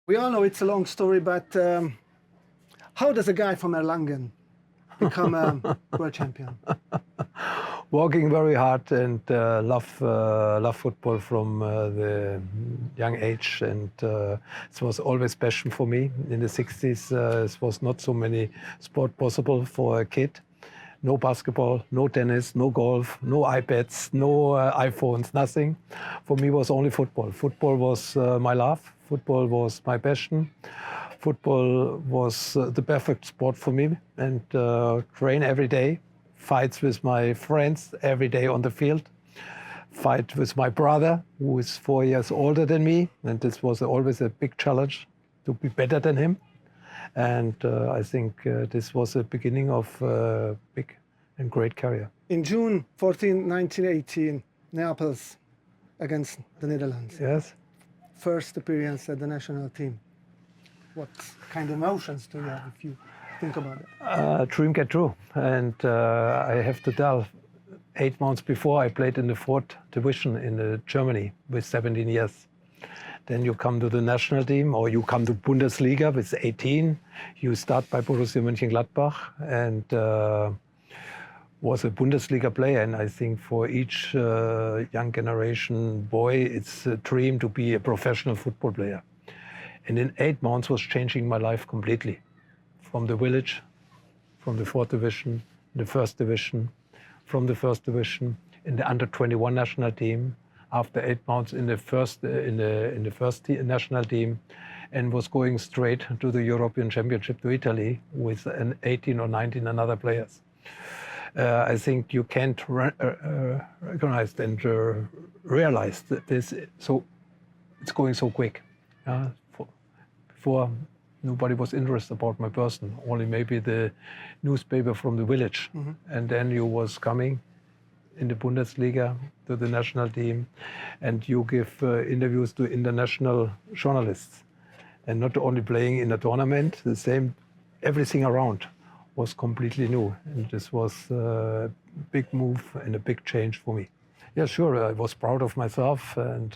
We all know it's a long story, but how does a guy from Erlangen become a world champion? Working very hard and love football from the young age, and it was always passion for me. In the 60s, it was not so many sport possible for a kid. No basketball, no tennis, no golf, no iPads, no iPhones, nothing. For me, it was only football. Football was my love. Football was my passion. Football was the perfect sport for me, and train every day. Fights with my friends every day on the field. Fight with my brother, who is 4 years older than me, and this was always a big challenge to be better than him. And I think this was the beginning of a big and great career. In June 14, 1918, Naples against the Netherlands. Yes. First appearance at the national team. What kind of emotions do you have if you think about it? Dream get true. And I have to tell, 8 months before I played in the 4th division in Germany with 17 years. Then you come to the national team, or you come to Bundesliga with 18. You start by Borussia Mönchengladbach and was a Bundesliga player. And I think for each young generation boy, it's a dream to be a professional football player. And in 8 months was changing my life completely. From the village, from the 4th division, the 1st division, from the 1st division, in the under-21 national team, after 8 months in the first national team, and was going straight to the European Championship to Italy with an 18 or 19 another players. I think you can't recognize and realize that this. So it's going so quick. Before, nobody was interested about my person. Only maybe the newspaper from the village, and then you was coming in the Bundesliga to the national team, and you give interviews to international journalists, and not only playing in a tournament, the same, everything around was completely new, and this was a big move and a big change for me. Yeah, sure, I was proud of myself, and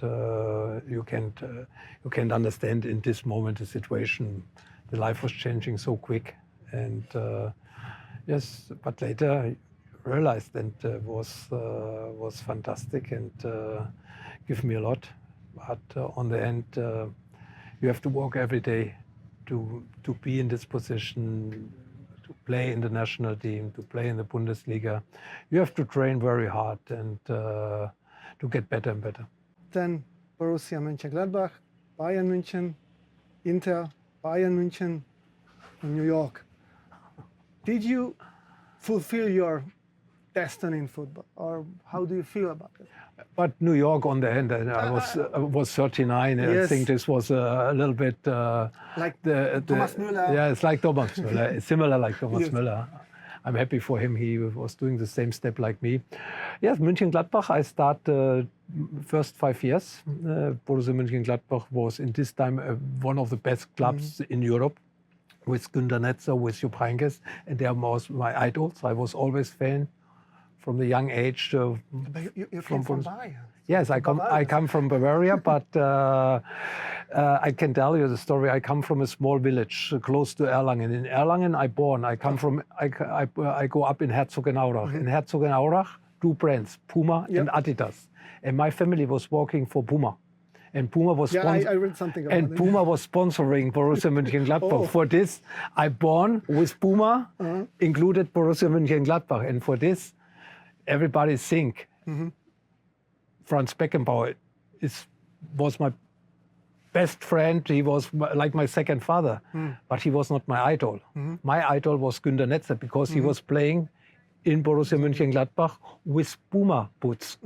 you can't understand in this moment the situation. The life was changing so quick, and yes, but later realized, and was fantastic and give me a lot. But on the end, you have to work every day to be in this position, to play in the national team, to play in the Bundesliga. You have to train very hard and to get better and better. Then Borussia Mönchengladbach, Bayern München, Inter, Bayern München, and New York. Did you fulfill your destiny in football, or how do you feel about it? But New York, on the end, I was 39. Yes. I think this was a little bit like Thomas Müller. Yeah, it's like Thomas Müller, similar like Thomas Müller. I'm happy for him. He was doing the same step like me. Yes, Mönchengladbach. I started first 5 years. Borussia Mönchengladbach was in this time one of the best clubs in Europe, with Günter Netzer, with Jupp Heynckes, and they was my idols. I was always fan from the young age. But you came from Bayern. Yes, I come from Bavaria, but I can tell you the story. I come from a small village close to Erlangen. In Erlangen, I go up in Herzogenaurach. In Herzogenaurach, 2 brands, Puma and Adidas. And my family was working for Puma. And Puma was I read something about it. Puma was sponsoring Borussia Mönchengladbach. For this, I born with Puma, included Borussia Mönchengladbach. And for this, everybody think Franz Beckenbauer was my best friend. He was like my second father, but he was not my idol. My idol was Günter Netzer, because he was playing in Borussia Mönchengladbach with Puma boots.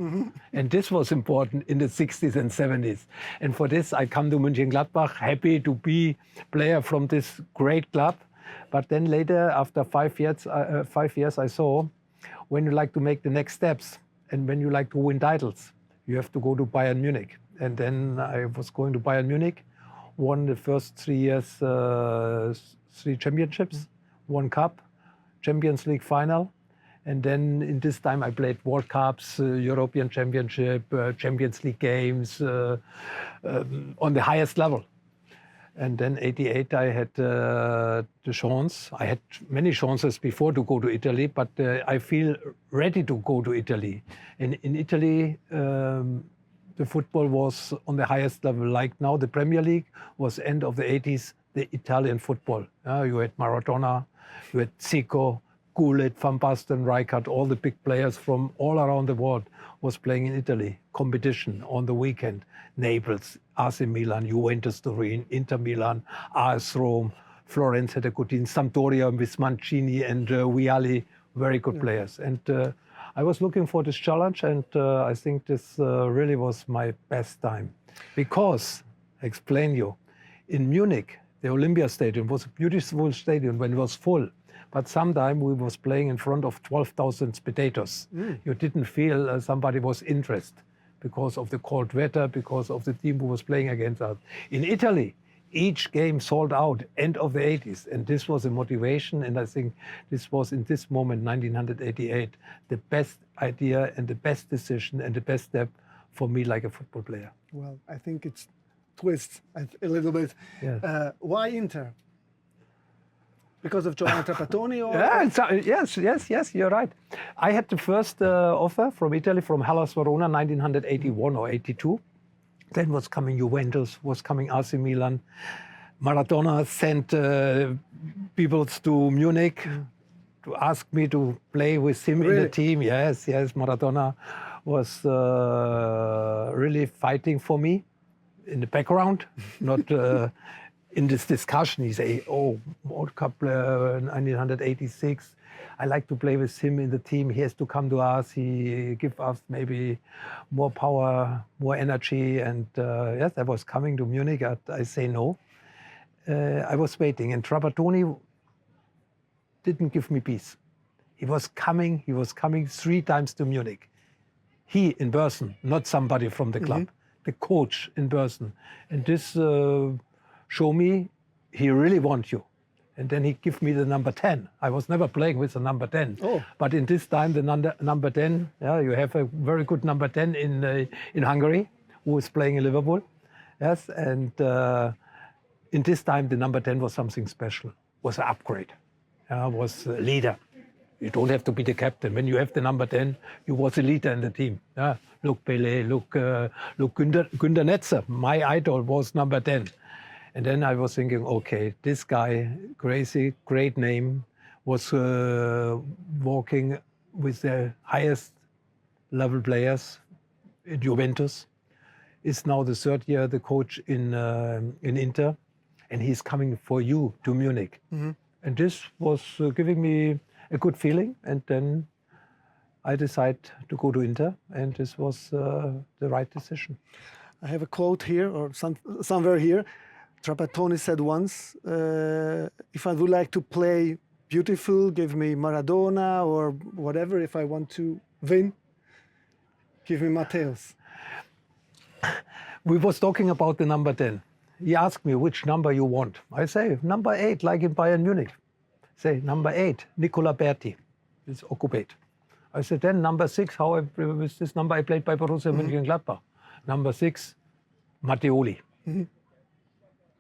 And this was important in the 60s and 70s. And for this, I come to Mönchengladbach, happy to be player from this great club. But then later, after 5 years, I saw, when you like to make the next steps and when you like to win titles, you have to go to Bayern Munich. And then I was going to Bayern Munich, won the first 3 years 3 championships, 1 cup, Champions League final. And then in this time I played World Cups, European Championship, Champions League games on the highest level. And then 88, I had the chance. I had many chances before to go to Italy, but I feel ready to go to Italy. And in Italy, the football was on the highest level. Like now, the Premier League was end of the 80s, the Italian football. You had Maradona, you had Zico, Gullit, Van Basten, Rijkaard, all the big players from all around the world was playing in Italy. Competition on the weekend. Naples, AC Milan, Juventus Turin, Inter Milan, AS Rome, Florence had a good team, Sampdoria with Mancini and Vialli, very good players. And I was looking for this challenge, and I think this really was my best time. Because, I explain you, in Munich, the Olympia Stadium was a beautiful stadium when it was full. But sometime we was playing in front of 12,000 spectators. You didn't feel somebody was interested because of the cold weather, because of the team who was playing against us. In Italy, each game sold out end of the 80s. And this was a motivation. And I think this was in this moment, 1988, the best idea and the best decision and the best step for me like a football player. Well, I think it's twist a little bit. Yes. Why Inter? Because of Giovanni Trapattoni? Or? Yeah, yes, you're right. I had the first offer from Italy, from Hellas Verona, 1981 or 82. Then was coming Juventus, was coming AC Milan. Maradona sent people to Munich to ask me to play with him in the team. Yes, Maradona was really fighting for me in the background, not in this discussion. He say, "Oh, World Cup 1986. I like to play with him in the team. He has to come to us. He give us maybe more power, more energy." And yes, I was coming to Munich. I say no. I was waiting, and Trapattoni didn't give me peace. He was coming 3 times to Munich. He in person, not somebody from the club, the coach in person. And this show me he really wants you. And then he give me the number 10. I was never playing with the number 10. Oh. But in this time, the number 10, you have a very good number 10 in Hungary, who is playing in Liverpool. Yes, and in this time, the number 10 was something special, was an upgrade, was a leader. You don't have to be the captain. When you have the number 10, you was a leader in the team. Look Pelé, look Günter Netzer, my idol was number 10. And then I was thinking, okay, this guy, crazy, great name, was walking with the highest level players in Juventus, is now the 3rd year the coach in Inter, and he's coming for you to Munich. And this was giving me a good feeling, and then I decided to go to Inter, and this was the right decision. I have a quote here, or somewhere here. Trapattoni said once, if I would like to play beautiful, give me Maradona or whatever. If I want to win, give me Matthäus. We was talking about the number 10. He asked me which number you want. I say number 8, like in Bayern Munich. Say number 8, Nicola Berti, is occupied. I said then number 6, with this number I played by Borussia Mönchengladbach. Number 6, Matteoli.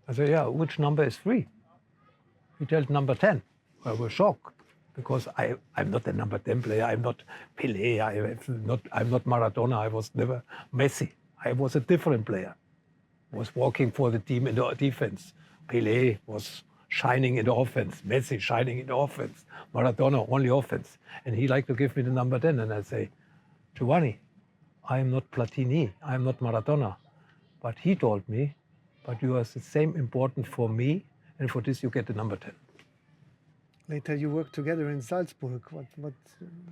I said, yeah, which number is free? He told number 10. I was shocked because I'm not a number 10 player. I'm not Pelé. I'm not Maradona. I was never Messi. I was a different player. I was walking for the team in the defense. Pelé was shining in the offense. Messi shining in the offense. Maradona only offense. And he liked to give me the number 10. And I say, Giovanni, I am not Platini. I am not Maradona. But he told me, but you are the same important for me, and for this you get the number 10. Later you worked together in Salzburg. What?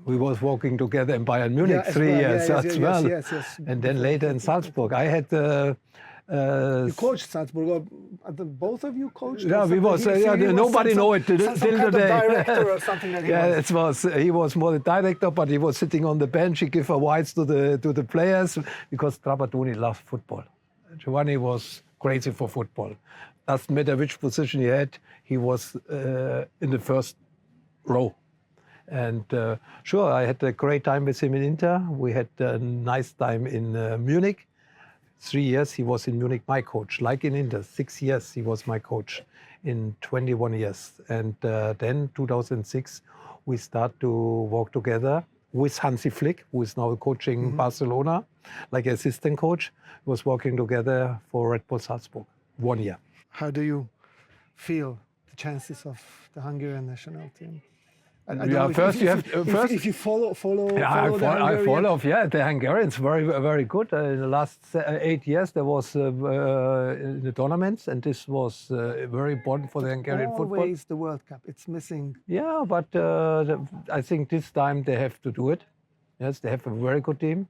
We was walking together in Bayern Munich 3 years as well. Yes. And then later in Salzburg. I had... you coached Salzburg, or both of you coached? Yeah, we was. Nobody know it till today. Director or something like that. He was more the director, but he was sitting on the bench. He gave advice to the players because Trapattoni loved football. Giovanni was crazy for football. Doesn't matter which position he had, he was in the first row. And sure, I had a great time with him in Inter. We had a nice time in Munich. 3 years he was in Munich my coach, like in Inter. 6 years he was my coach in 21 years. And then 2006 we start to work together with Hansi Flick, who is now coaching Barcelona, like assistant coach. Was working together for Red Bull Salzburg 1 year. How do you feel the chances of the Hungarian national team? I don't Yeah, know first you have if you follow Yeah, the I Hungarian. follow. Yeah, the Hungarians very good. In the last 8 years, there was in the tournaments, and this was very important for the Hungarian football. Always the World Cup. It's missing. Yeah, but I think this time they have to do it. Yes, they have a very good team.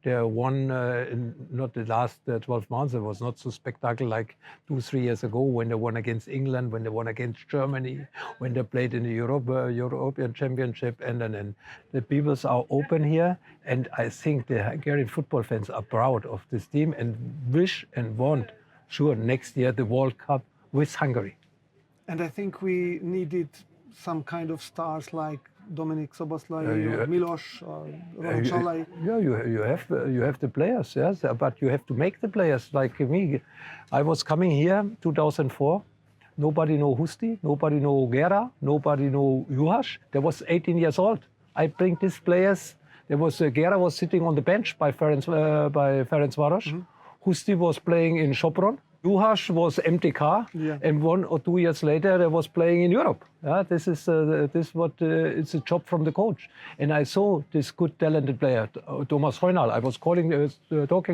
They won in not the last 12 months. It was not so spectacular like 2-3 years ago when they won against England, when they won against Germany, when they played in the European Championship. And then the peoples are open here. And I think the Hungarian football fans are proud of this team and wish and want, sure, next year the World Cup with Hungary. And I think we needed some kind of stars like Dominik Szoboszlai or Milos or Ron Csalai. Yeah, you have the players, yes, but you have to make the players like me. I was coming here 2004. Nobody know Husti, nobody know Gera, nobody know Juhász. There was 18 years old. I bring these players. There was Gera was sitting on the bench by Ferencváros. Husti was playing in Sopron. Juhász was MTK, and 1 or 2 years later, I was playing in Europe. Yeah, this is it's a job from the coach. And I saw this good, talented player, Thomas Heunal. I was talking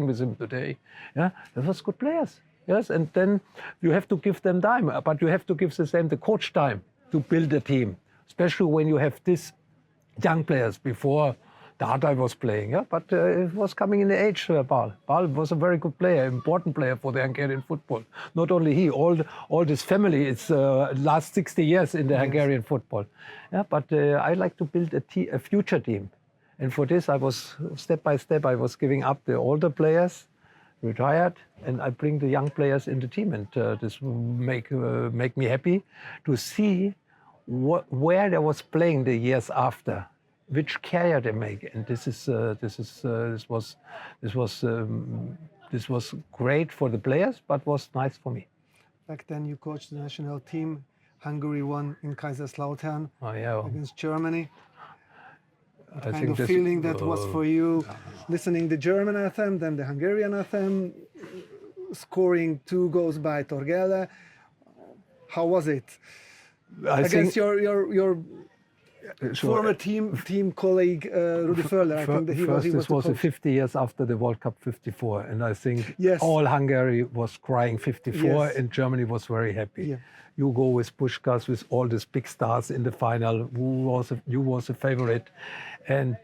with him today. Yeah, that was good players. Yes, and then you have to give them time, but you have to give the coach time to build a team, especially when you have these young players before. Dada was playing, yeah, but it was coming in the age. Bal was a very good player, important player for the Hungarian football. Not only he, all this family. It's last 60 years in the Hungarian football. Yeah, but I like to build a future team, and for this I was step by step. I was giving up the older players, retired, and I bring the young players in the team, and this make me happy to see where they was playing the years after. Which career they make, and this was great for the players, but was nice for me. Back then, you coached the national team. Hungary won in Kaiserslautern against Germany. What kind of feeling that was for you, listening the German anthem, then the Hungarian anthem, scoring 2 goals by Torghelle. How was it? Against your former team colleague Rudi Völler. I think that he was this was 50 years after the World Cup 54, and I think all Hungary was crying 54, and Germany was very happy. Yeah. You go with Puskás, with all these big stars in the final. You was a favorite, and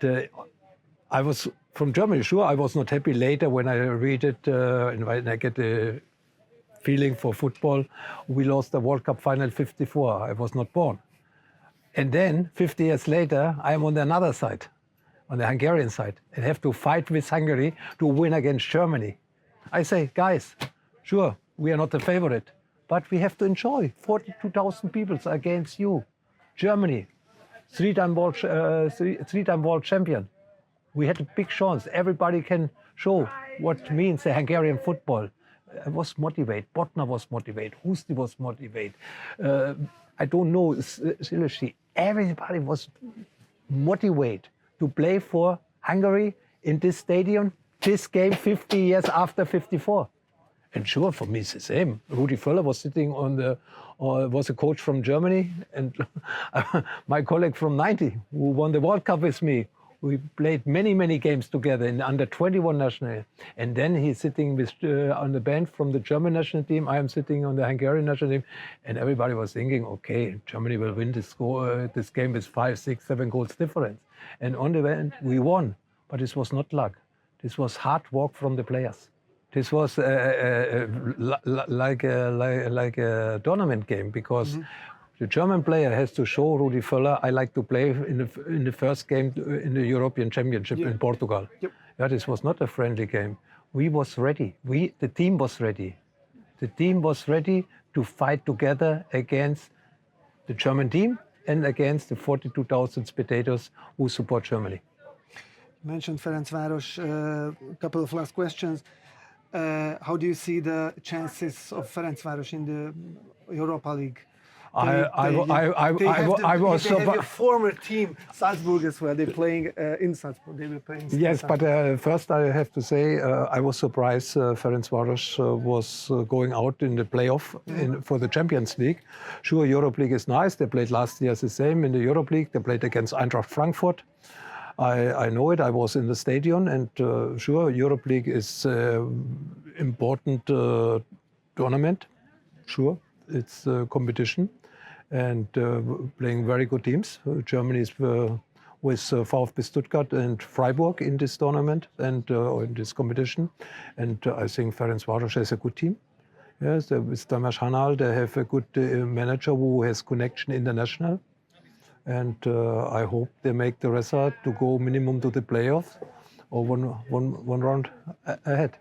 I was from Germany. Sure, I was not happy later when I read it and when I get the feeling for football. We lost the World Cup final 54. I was not born. And then, 50 years later, I am on the another side, on the Hungarian side, and have to fight with Hungary to win against Germany. I say, guys, sure, we are not the favorite, but we have to enjoy 42,000 people against you. Germany, three-time world champion. We had a big chance. Everybody can show what means the Hungarian football. I was motivated. Botner was motivated. Husti was motivated. I don't know, seriously, everybody was motivated to play for Hungary in this stadium, this game 50 years after 54. And sure, for me it's the same. Rudi Völler was sitting on was a coach from Germany, and my colleague from 90, who won the World Cup with me. We played many games together in the under 21 national. And then he's sitting with, on the bench from the German national team. I am sitting on the Hungarian national team. And everybody was thinking, okay, Germany will win this game with 5, 6, 7 goals difference. And on the end, we won. But this was not luck. This was hard work from the players. This was like a tournament game, because the German player has to show Rudi Völler, I like to play in the first game in the European Championship in Portugal. Yep. Yeah, this was not a friendly game. We was ready. The team was ready. The team was ready to fight together against the German team and against the 42,000 spectators who support Germany. You mentioned Ferencváros. A couple of last questions. how do you see the chances of Ferencváros in the Europa League? I was They have your former team, Salzburg, as well. They're playing in Salzburg. They will play in Yes, Salzburg. but first I have to say I was surprised Ferencváros was going out in the playoff for the Champions League. Sure, Europe League is nice. They played last year the same in the Europe League. They played against Eintracht Frankfurt. I know it. I was in the stadium, and sure, Europe League is important tournament. Sure, it's a competition, and playing very good teams. Germany is with VfB Stuttgart and Freiburg in this tournament and in this competition, and I think Ferencváros has a good team. Yes, with Tamás Hanál, they have a good manager who has connection international. And I hope they make the result to go minimum to the playoffs or one round ahead.